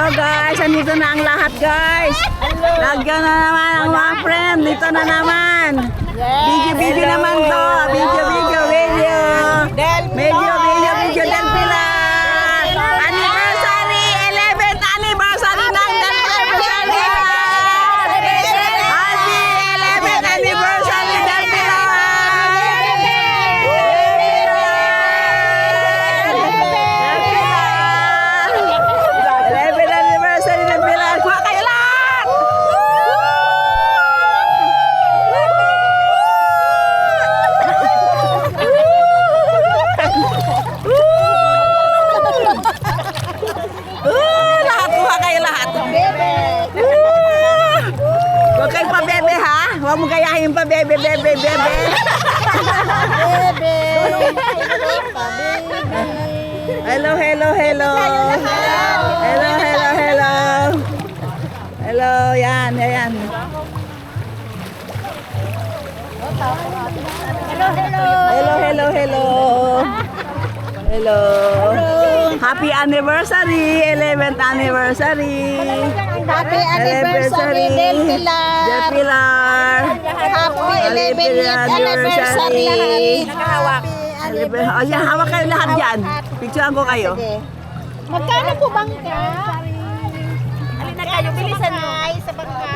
Hello guys, andito na ang lahat guys. Lagyan na naman ang mga friend. Dito na naman. Video naman to. Video. Del Pilar. Anniversary, 11th anniversary ng Del Pilar. Happy 11th anniversary Del Pilar. 11th anniversary Del Pilar. Kuha kayo lahat. Lahat, kuha kayo lahat. Huwag kayong pa-bebe ha. Huwag mo gayahin pa-bebe. Hello. Hello, yan. Hello. Happy anniversary, 11th anniversary. Happy anniversary, Del Pilar. Del Pilar. Happy 11th anniversary. Nakahawak. Oh, yan, hawak kayo lahat dyan. Picturean ko kayo. Magkano po bangka? Alin na kayo, bilisan mo. Sa bangka.